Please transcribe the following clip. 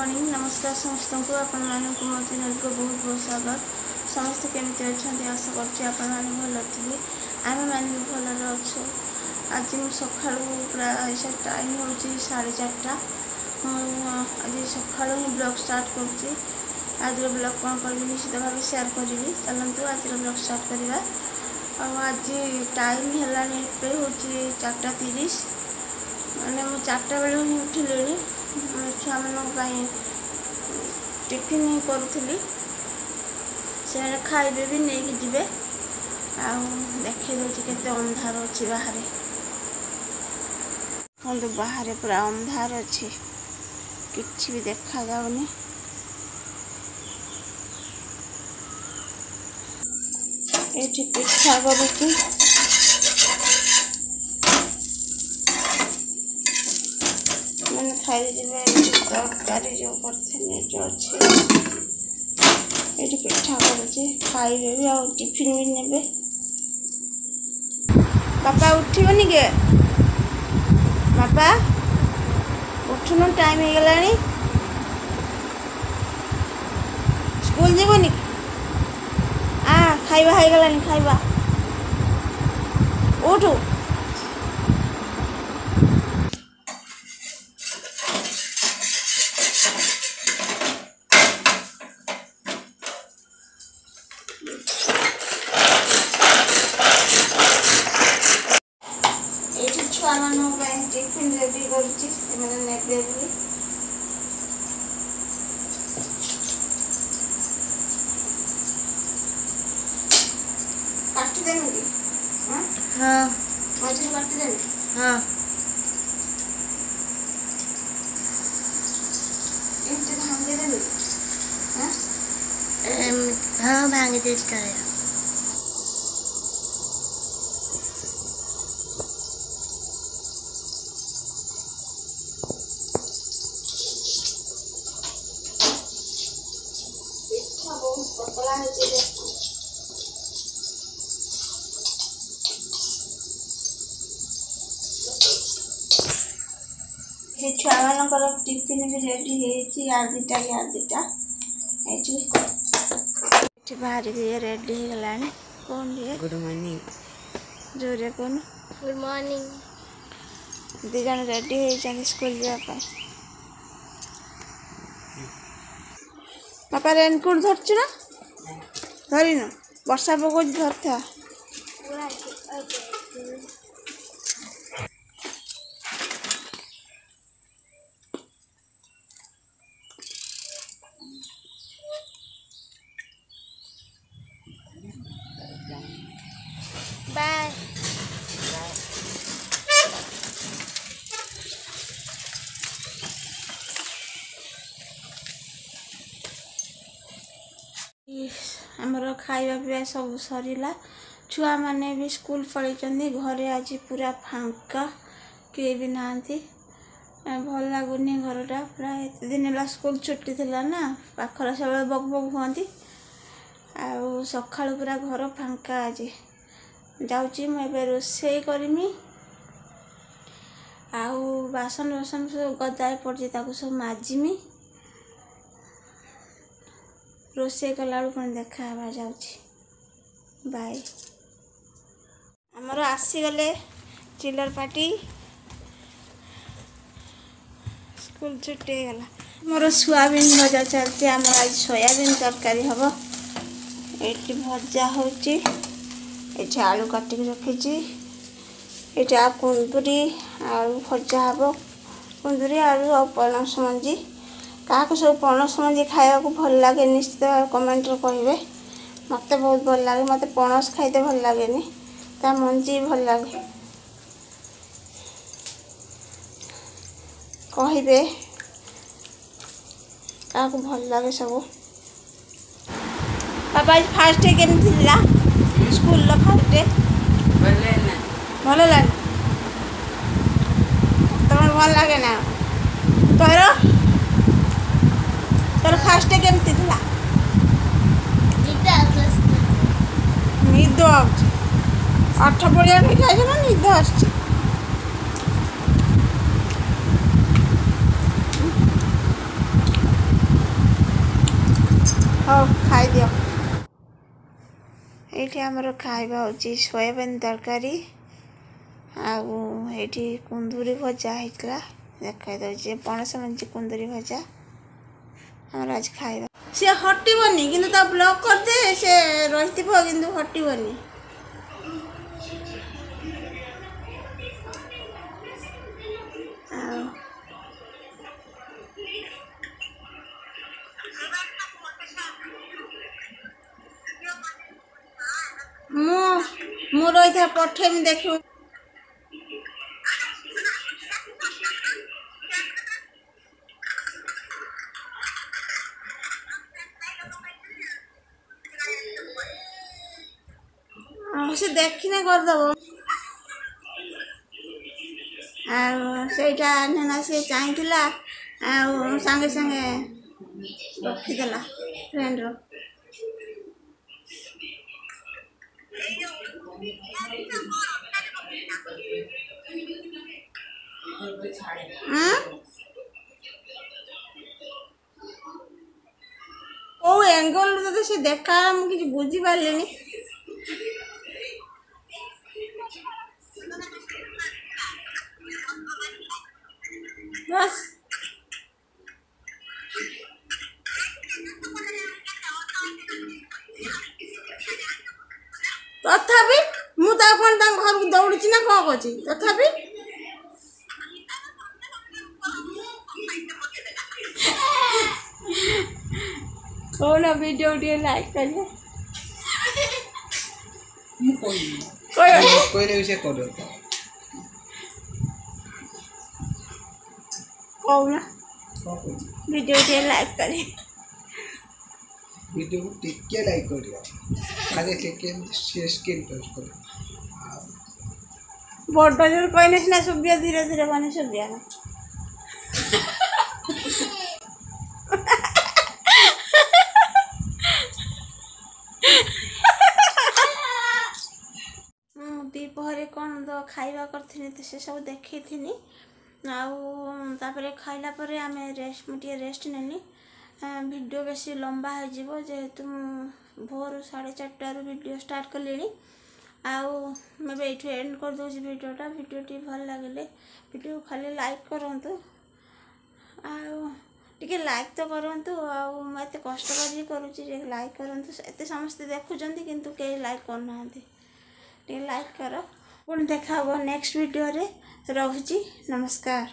Morning नमस्कार समस्त को आपण मानक मो चैनल को बहुत बहुत स्वागत। समस्त केमती अच्छा आशा कर भल थी आम मैंने भी भल अच्छु। आज मुझे सका प्राय टाइम हो 4:30 आज सका ही ब्लॉग स्टार्ट कर आज ब्लॉग कौन करी निश्चित भाव शेयर करी। चलतु आज ब्लॉग स्टार्ट करवा। आज टाइम है हूँ 4:30 मैंने मुझे 4टा बेलू ही उठिले छुआ मान टिफिन ही करूली से खाइबे भी नहीं जी देखे दूसरी केते अंधार अच्छी बाहर तो बाहर पूरा अंधार अच्छी किसी भी देखा जाऊनी। ये पिठा करुची मैंने खाई तरकारी जो अच्छे ये पिठा करुचे खाइबे भी आ टिफिन भी नेबे। पापा उठबनी के बापा उठुन टाइम हो गलानी स्कूल जीवनी खाइबा हो गलानी खाइबा उठू छुआ मान टिफिन रेडी करुच्ची नेबे काटिदेवी कि हाँ मझे काटिदेवी हाँ एमती भांगीदेवी हाँ भांगी दे पतला छुआ मान टिफिन भी रेडी है बाहर रेडी हो गला कौन गुड मॉर्निंग जोरे कौन गुड मॉर्निंग दी जन रेडी हो स्कूल जावाई। पापा रेनकोट धरचु ना धरिन वर्षा पक धरता बाय आमर खाଇବା पिया सब सरीला छुआ माने भी स्कूल पलैचंदी घरे आज पूरा फांका किए भी नहांती भल लगुनि घरटा प्राय एत दिन है स्कूल छुट्टी थिला ना पाखर सब बग बग हुअंती आउ सखा पूरा घर फांका आज जाऊँगी मुझे रोषे करमी आउ बासन बासन सब गदाए पड़ी सब माजिमी रोषे कला पुणी देखा जाऊँगी बाय। आमर आसीगले चिल्लर पार्टी स्कूल छुट्टी गला मोर सोयाबीन भजा चलती आम आज सोयाबीन तरकारी हम ये भजा होची आलू काटिक रखी ये कुंदुरी आलू भजा हम कुंदुरी आलू और पनस मंजी क्या सब पनस मंजी खाया भल लगे निश्चित कमेंट कहे मत बहुत भल लगे मत पनस खाइते भल लगे ता मंजी भल लगे कहे क्या भल लगे सब। पापा आज फास्ट डे केमती स्कूल फास्ट डे भल लगे तुम भल लगे ना तोर फास्ट डे केमती निद आठ पड़िया खाई ना निद आस ହଉ ଖାଇଦିଅ। ଏଇଠି ଆମର ଖାଇବା ହେଉଛି ସୋୟାବିନ୍ ତରକାରୀ ଆଉ ଏଇଠି କୁନ୍ଦୁରି ଭଜା ହେଇଥିଲା ଦେଖାଇ ଦେଉଛି ପଣସ ମଞ୍ଜି କୁନ୍ଦୁରି ଭଜା ଆମର ଆଜି ଖାଇବା। ସେ ହଟିବନି କିନ୍ତୁ ତା ବ୍ଲକ୍ କରିଦେ ସେ ରହିଥିବ କିନ୍ତୁ ହଟିବନି। ଆଉ ମୁଁ ରହିଥା ପଠେଇମି ଦେଖିବୁ। ସେ ଦେଖିନେ କରିଦେବ। ଆଉ ସେଇଟା ନେନା ସେ ଚାହିଁଥିଲା ଆଉ ସାଙ୍ଗେ ସାଙ୍ଗେ ରଖିଦେଲା ଫ୍ରେଣ୍ଡର। କୋଉ ଏଙ୍ଗଲରୁ ତତେ ସେ ଦେଖା ମୁଁ କିଛି ବୁଝିପାରିଲିନି। ବସ୍ ତଥାପି ମୁଁ ତା କ'ଣ ତାଙ୍କ ଘରକୁ ଦୌଡ଼ୁଛି ନା କ'ଣ କରୁଛି ତଥାପି कौन वीडियो उठिए लाइक करिए कोई विषय करो कौन वीडियो उठिए लाइक करिए वीडियो को टिके लाइक करियो आगे टिके शेयर स्क्रीन टच करो बड़ जोर कहने सिना सुबिया धीरे धीरे बने सुबिया ना दीपहरे कौन तो खाइबा करथिनी तो से सब देखी आउे खाइला परे आम रेस्ट मुझे रेस्ट नेनी वीडियो बेसी लंबा हो जेहेतु भोर 4:30 वीडियो स्टार्ट कली आउ मैं ये एंड कर दूसरी वीडियोटा वीडियोटी भल लगे वीडियो खाली लाइक करूँ टे लाइक तो करूँ आउ मैं कष्ट कर लाइक करूँ एत समस्ते देखुं किंतु कहीं लाइक करना टे लाइक कर पुणी देखा नेक्स्ट वीडियो रे। रहुची नमस्कार।